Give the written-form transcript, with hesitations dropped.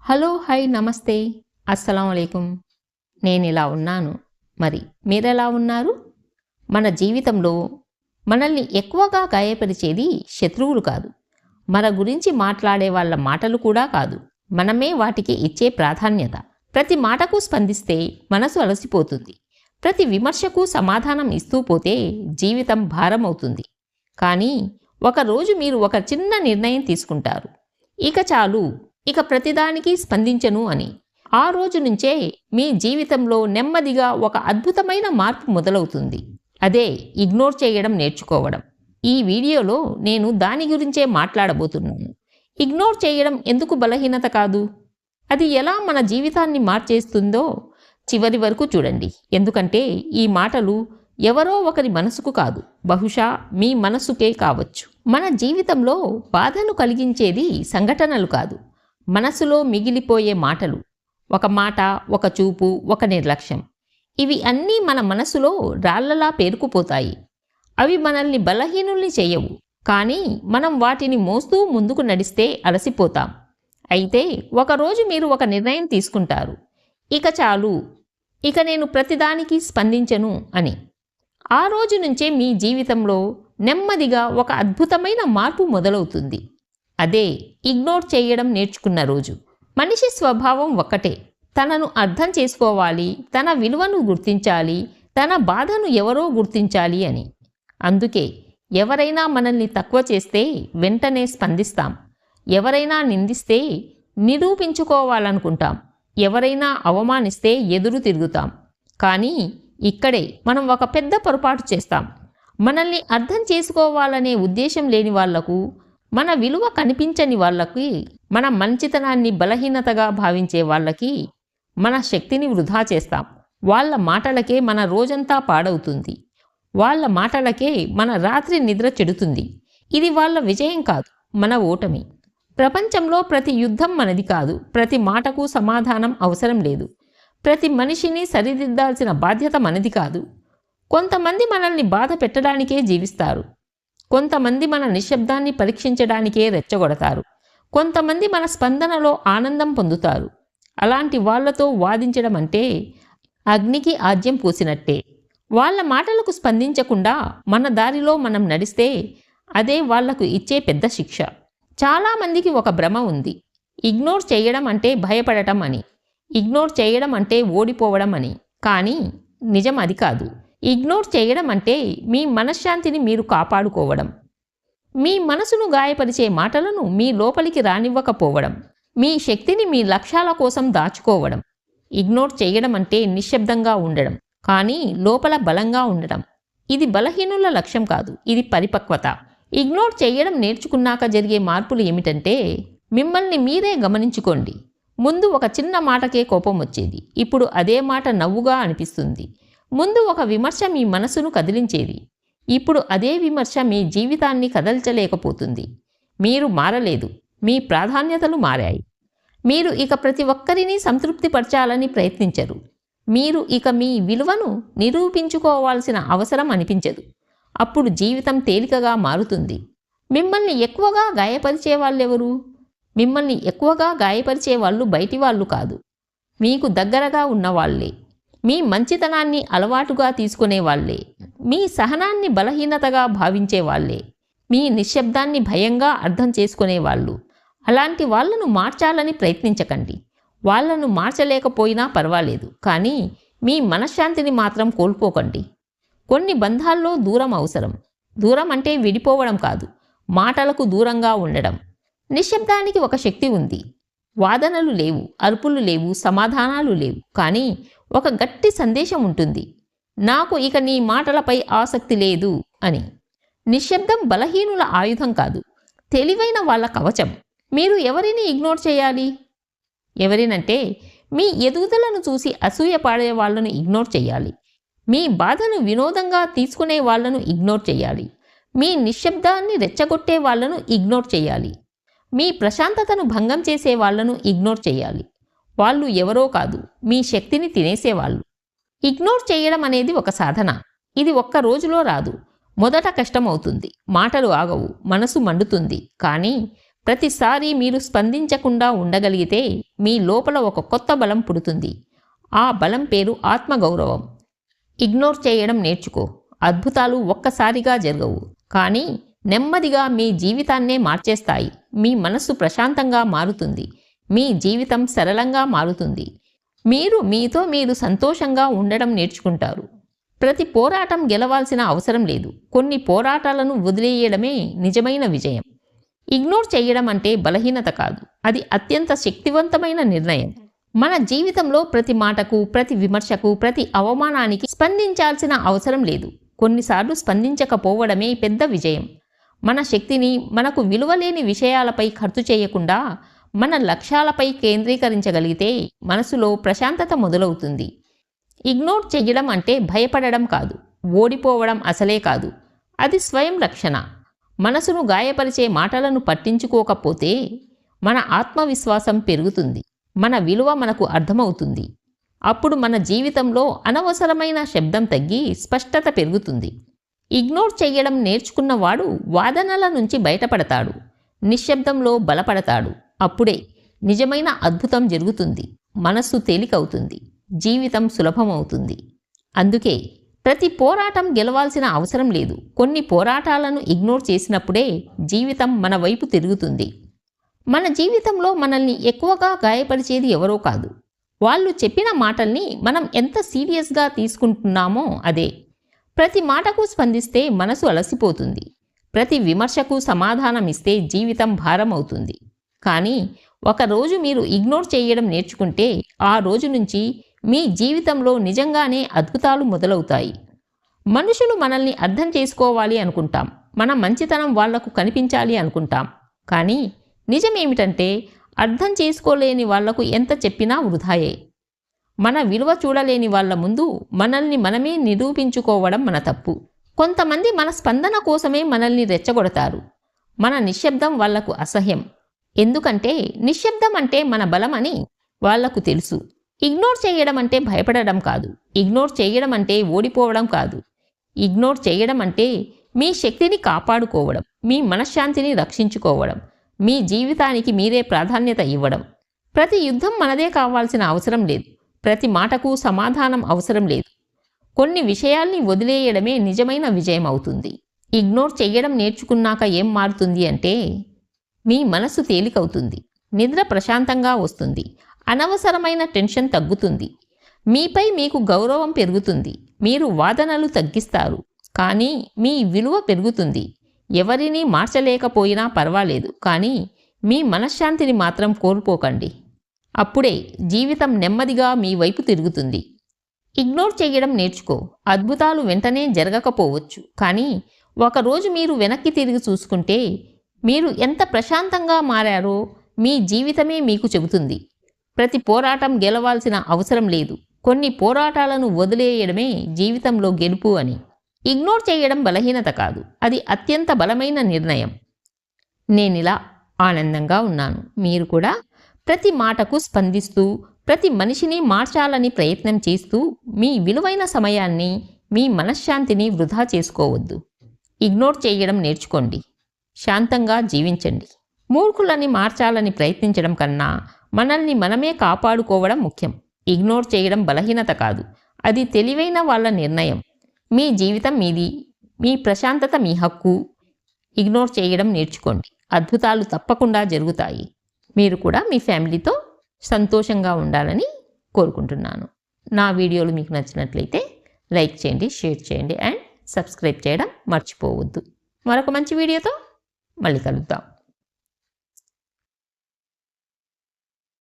Hello, hi, నమస్తే, అస్సలం అయికుం. నేను ఇలా ఉన్నాను. మరి మీరెలా ఉన్నారు? మన జీవితంలో మనల్ని ఎక్కువగా గాయపరిచేది శత్రువులు కాదు, మన గురించి మాట్లాడే వాళ్ళ మాటలు కూడా కాదు, మనమే వాటికి ఇచ్చే ప్రాధాన్యత. ప్రతి మాటకు స్పందిస్తే మనసు అలసిపోతుంది. ప్రతి విమర్శకు సమాధానం ఇస్తూ పోతే జీవితం భారమవుతుంది. కానీ ఒకరోజు మీరు ఒక చిన్న నిర్ణయం తీసుకుంటారు, ఇక చాలు, ఇక ప్రతిదానికి స్పందించను అని. ఆ రోజు నుంచే మీ జీవితంలో నెమ్మదిగా ఒక అద్భుతమైన మార్పు మొదలవుతుంది. అదే ఇగ్నోర్ చేయడం నేర్చుకోవడం. ఈ వీడియోలో నేను దాని గురించే మాట్లాడబోతున్నాను. ఇగ్నోర్ చేయడం ఎందుకు బలహీనత కాదు, అది ఎలా మన జీవితాన్ని మార్చేస్తుందో చివరి వరకు చూడండి. ఎందుకంటే ఈ మాటలు ఎవరో ఒకరి మనసుకు కాదు, బహుశా మీ మనసుకే కావచ్చు. మన జీవితంలో బాధను కలిగించేది సంఘటనలు కాదు, మనసులో మిగిలిపోయే మాటలు. ఒక మాట, ఒక చూపు, ఒక నిర్లక్ష్యం, ఇవి అన్నీ మన మనసులో రాళ్లలా పేరుకుపోతాయి. అవి మనల్ని బలహీనుల్ని చేయవు, కానీ మనం వాటిని మోస్తూ ముందుకు నడిస్తే అలసిపోతాం. అయితే ఒకరోజు మీరు ఒక నిర్ణయం తీసుకుంటారు, ఇక చాలు, ఇక నేను ప్రతిదానికి స్పందించను అని. ఆ రోజు నుంచే మీ జీవితంలో నెమ్మదిగా ఒక అద్భుతమైన మార్పు మొదలవుతుంది. అదే ఇగ్నోర్ చేయడం నేర్చుకున్న రోజు. మనిషి స్వభావం ఒక్కటే, తనను అర్థం చేసుకోవాలి, తన విలువను గుర్తించాలి, తన బాధను ఎవరో గుర్తించాలి అని. అందుకే ఎవరైనా మనల్ని తక్కువ చేస్తే వెంటనే స్పందిస్తాం, ఎవరైనా నిందిస్తే నిరూపించుకోవాలనుకుంటాం, ఎవరైనా అవమానిస్తే ఎదురు తిరుగుతాం. కానీ ఇక్కడే మనం ఒక పెద్ద పొరపాటు చేస్తాం. మనల్ని అర్థం చేసుకోవాలనే ఉద్దేశం లేని వాళ్లకు, మన విలువ కనిపించని వాళ్ళకి, మన మంచితనాన్ని బలహీనతగా భావించే వాళ్ళకి మన శక్తిని వృధా చేస్తాం. వాళ్ళ మాటలకే మన రోజంతా పాడవుతుంది, వాళ్ళ మాటలకే మన రాత్రి నిద్ర చెడుతుంది. ఇది వాళ్ళ విజయం కాదు, మన ఓటమి. ప్రపంచంలో ప్రతి యుద్ధం మనది కాదు, ప్రతి మాటకు సమాధానం అవసరం లేదు, ప్రతి మనిషిని సరిదిద్దాల్సిన బాధ్యత మనది కాదు. కొంతమంది మనల్ని బాధ పెట్టడానికే జీవిస్తారు, కొంతమంది మన నిశ్శబ్దాన్ని పరీక్షించడానికే రెచ్చగొడతారు, కొంతమంది మన స్పందనలో ఆనందం పొందుతారు. అలాంటి వాళ్లతో వాదించడం అంటే అగ్నికి ఆజ్యం పూసినట్టే. వాళ్ళ మాటలకు స్పందించకుండా మన దారిలో మనం నడిస్తే అదే వాళ్లకు ఇచ్చే పెద్ద శిక్ష. చాలామందికి ఒక భ్రమ ఉంది, ఇగ్నోర్ చేయడం అంటే భయపడటం అని, ఇగ్నోర్ చేయడం అంటే ఓడిపోవడం అని. కానీ నిజం అది కాదు. ఇగ్నోర్ చేయడం అంటే మీ మనశ్శాంతిని మీరు కాపాడుకోవడం, మీ మనసును గాయపరిచే మాటలను మీ లోపలికి రానివ్వకపోవడం, మీ శక్తిని మీ లక్ష్యాల కోసం దాచుకోవడం. ఇగ్నోర్ చేయడం అంటే నిశ్శబ్దంగా ఉండడం, కానీ లోపల బలంగా ఉండడం. ఇది బలహీనుల లక్ష్యం కాదు, ఇది పరిపక్వత. ఇగ్నోర్ చేయడం నేర్చుకున్నాక జరిగే మార్పులు ఏమిటంటే, మిమ్మల్ని మీరే గమనించుకోండి. ముందు ఒక చిన్న మాటకే కోపం వచ్చేది, ఇప్పుడు అదే మాట నవ్వుగా అనిపిస్తుంది. ముందు ఒక విమర్శ మీ మనసును కదిలించేది, ఇప్పుడు అదే విమర్శ మీ జీవితాన్ని కదల్చలేకపోతుంది. మీరు మారలేదు, మీ ప్రాధాన్యతలు మారాయి. మీరు ఇక ప్రతి ఒక్కరినీ సంతృప్తిపరచాలని ప్రయత్నించరు, మీరు ఇక మీ విలువను నిరూపించుకోవాల్సిన అవసరం అనిపించదు. అప్పుడు జీవితం తేలికగా మారుతుంది. మిమ్మల్ని ఎక్కువగా గాయపరిచే వాళ్ళెవరు? మిమ్మల్ని ఎక్కువగా గాయపరిచే వాళ్ళు బయటి వాళ్ళు కాదు, మీకు దగ్గరగా ఉన్నవాళ్లే. మీ మంచితనాన్ని అలవాటుగా తీసుకునే వాళ్ళే, మీ సహనాన్ని బలహీనతగా భావించే వాళ్ళే, మీ నిశ్శబ్దాన్ని భయంగా అర్థం చేసుకునేవాళ్ళు. అలాంటి వాళ్లను మార్చాలని ప్రయత్నించకండి. వాళ్లను మార్చలేకపోయినా పర్వాలేదు, కానీ మీ మనశ్శాంతిని మాత్రం కోల్పోకండి. కొన్ని బంధాల్లో దూరం అవసరం. దూరం అంటే విడిపోవడం కాదు, మాటలకు దూరంగా ఉండడం. నిశ్శబ్దానికి ఒక శక్తి ఉంది. వాదనలు లేవు, అరుపులు లేవు, సమాధానాలు లేవు, కానీ ఒక గట్టి సందేశం ఉంటుంది, నాకు ఇక నీ మాటలపై ఆసక్తి లేదు అని. నిశ్శబ్దం బలహీనుల ఆయుధం కాదు, తెలివైన వాళ్ళ కవచం. మీరు ఎవరిని ఇగ్నోర్ చేయాలి? ఎవరినంటే మీ ఎదుగుదలను చూసి అసూయ పాడే వాళ్లను ఇగ్నోర్ చేయాలి, మీ బాధను వినోదంగా తీసుకునే వాళ్లను ఇగ్నోర్ చేయాలి, మీ నిశ్శబ్దాన్ని రెచ్చగొట్టే వాళ్లను ఇగ్నోర్ చేయాలి, మీ ప్రశాంతతను భంగం చేసే వాళ్లను ఇగ్నోర్ చేయాలి. వాళ్ళు ఎవరో కాదు, మీ శక్తిని తినేసేవాళ్ళు. ఇగ్నోర్ చేయడం అనేది ఒక సాధన. ఇది ఒక్క రోజులో రాదు. మొదట కష్టమవుతుంది, మాటలు ఆగవు, మనసు మండుతుంది. కానీ ప్రతిసారి మీరు స్పందించకుండా ఉండగలిగితే మీ లోపల ఒక కొత్త బలం పుడుతుంది. ఆ బలం పేరు ఆత్మగౌరవం. ఇగ్నోర్ చేయడం నేర్చుకో. అద్భుతాలు ఒక్కసారిగా జరగవు, కానీ నెమ్మదిగా మీ జీవితాన్నే మార్చేస్తాయి. మీ మనస్సు ప్రశాంతంగా మారుతుంది. మీ జీవితం సరళంగా మారుతుంది. మీరు మీతో మీరు సంతోషంగా ఉండడం నేర్చుకుంటారు. ప్రతి పోరాటం గెలవాల్సిన అవసరం లేదు. కొన్ని పోరాటాలను వదిలేయడమే నిజమైన విజయం. ఇగ్నోర్ చేయడం అంటే బలహీనత కాదు, అది అత్యంత శక్తివంతమైన నిర్ణయం. మన జీవితంలో ప్రతి మాటకు, ప్రతి విమర్శకు, ప్రతి అవమానానికి స్పందించాల్సిన అవసరం లేదు. కొన్నిసార్లు స్పందించకపోవడమే పెద్ద విజయం. మన శక్తిని మనకు విలువలేని విషయాలపై ఖర్చు చేయకుండా మన లక్ష్యాలపై కేంద్రీకరించగలిగితే మనసులో ప్రశాంతత మొదలవుతుంది. ఇగ్నోర్ చెయ్యడం అంటే భయపడడం కాదు, ఓడిపోవడం అసలే కాదు. అది స్వయం రక్షణ. మనసును గాయపరిచే మాటలను పట్టించుకోకపోతే మన ఆత్మవిశ్వాసం పెరుగుతుంది. మన విలువ మనకు అర్థమవుతుంది. అప్పుడు మన జీవితంలో అనవసరమైన శబ్దం తగ్గి స్పష్టత పెరుగుతుంది. ఇగ్నోర్ చెయ్యడం నేర్చుకున్నవాడు వాదనల నుంచి బయటపడతాడు, నిశ్శబ్దంలో బలపడతాడు. అప్పుడే నిజమైన అద్భుతం జరుగుతుంది. మనస్సు తేలికవుతుంది, జీవితం సులభమవుతుంది. అందుకే ప్రతి పోరాటం గెలవాల్సిన అవసరం లేదు. కొన్ని పోరాటాలను ఇగ్నోర్ చేసినప్పుడే జీవితం మన వైపు తిరుగుతుంది. మన జీవితంలో మనల్ని ఎక్కువగా గాయపరిచేది ఎవరో కాదు, వాళ్ళు చెప్పిన మాటల్ని మనం ఎంత సీరియస్గా తీసుకుంటున్నామో అదే. ప్రతి మాటకు స్పందిస్తే మనసు అలసిపోతుంది. ప్రతి విమర్శకు సమాధానం ఇస్తే జీవితం భారం అవుతుంది. కానీ ఒకరోజు మీరు ఇగ్నోర్ చేయడం నేర్చుకుంటే ఆ రోజు నుంచి మీ జీవితంలో నిజంగానే అద్భుతాలు మొదలవుతాయి. మనుషులు మనల్ని అర్థం చేసుకోవాలి అనుకుంటాం, మన మంచితనం వాళ్లకు కనిపించాలి అనుకుంటాం. కానీ నిజమేమిటంటే అర్థం చేసుకోలేని వాళ్లకు ఎంత చెప్పినా వృధాయే. మన విలువ చూడలేని వాళ్ళ ముందు మనల్ని మనమే నిరూపించుకోవడం మన తప్పు. కొంతమంది మన స్పందన కోసమే మనల్ని రెచ్చగొడతారు. మన నిశ్శబ్దం వాళ్లకు అసహ్యం. ఎందుకంటే నిశ్శబ్దం అంటే మన బలమని వాళ్లకు తెలుసు. ఇగ్నోర్ చేయడం అంటే భయపడడం కాదు. ఇగ్నోర్ చేయడం అంటే ఓడిపోవడం కాదు. ఇగ్నోర్ చేయడం అంటే మీ శక్తిని కాపాడుకోవడం, మీ మనశ్శాంతిని రక్షించుకోవడం, మీ జీవితానికి మీరే ప్రాధాన్యత ఇవ్వడం. ప్రతి యుద్ధం మనదే కావాల్సిన అవసరం లేదు. ప్రతి మాటకు సమాధానం అవసరం లేదు. కొన్ని విషయాల్ని వదిలేయడమే నిజమైన విజయం అవుతుంది. ఇగ్నోర్ చెయ్యడం నేర్చుకున్నాక ఏం మారుతుంది అంటే మీ మనసు తేలికవుతుంది, నిద్ర ప్రశాంతంగా వస్తుంది, అనవసరమైన టెన్షన్ తగ్గుతుంది, మీపై మీకు గౌరవం పెరుగుతుంది, మీరు వాదనలు తగ్గిస్తారు, కానీ మీ విలువ పెరుగుతుంది. ఎవరినీ మార్చలేకపోయినా పర్వాలేదు, కానీ మీ మనశ్శాంతిని మాత్రం కోల్పోకండి. అప్పుడే జీవితం నెమ్మదిగా మీ వైపు తిరుగుతుంది. ఇగ్నోర్ చేయడం నేర్చుకో. అద్భుతాలు వెంటనే జరగకపోవచ్చు, కానీ ఒకరోజు మీరు వెనక్కి తిరిగి చూసుకుంటే మీరు ఎంత ప్రశాంతంగా మారారో మీ జీవితమే మీకు చెబుతుంది. ప్రతి పోరాటం గెలవాల్సిన అవసరం లేదు. కొన్ని పోరాటాలను వదిలేయడమే జీవితంలో గెలుపు అని. ఇగ్నోర్ చేయడం బలహీనత కాదు, అది అత్యంత బలమైన నిర్ణయం. నేనిలా ఆనందంగా ఉన్నాను. మీరు కూడా ప్రతి మాటకు స్పందిస్తూ, ప్రతి మనిషిని మార్చాలని ప్రయత్నం చేస్తూ మీ విలువైన సమయాన్ని, మీ మనశ్శాంతిని వృధా చేసుకోవద్దు. ఇగ్నోర్ చేయడం నేర్చుకోండి. శాంతంగా జీవించండి. మూర్ఖులని మార్చాలని ప్రయత్నించడం కన్నా మనల్ని మనమే కాపాడుకోవడం ముఖ్యం. ఇగ్నోర్ చేయడం బలహీనత కాదు, అది తెలివైన వాళ్ళ నిర్ణయం. మీ జీవితం మీది, మీ ప్రశాంతత మీ హక్కు. ఇగ్నోర్ చేయడం నేర్చుకోండి. అద్భుతాలు తప్పకుండా జరుగుతాయి. మీరు కూడా మీ ఫ్యామిలీతో సంతోషంగా ఉండాలని కోరుకుంటున్నాను. నా వీడియోలు మీకు నచ్చినట్లయితే లైక్ చేయండి, షేర్ చేయండి అండ్ సబ్స్క్రైబ్ చేయడం మర్చిపోవద్దు. మరొక మంచి వీడియోతో మళ్ళీ కలుద్దాం.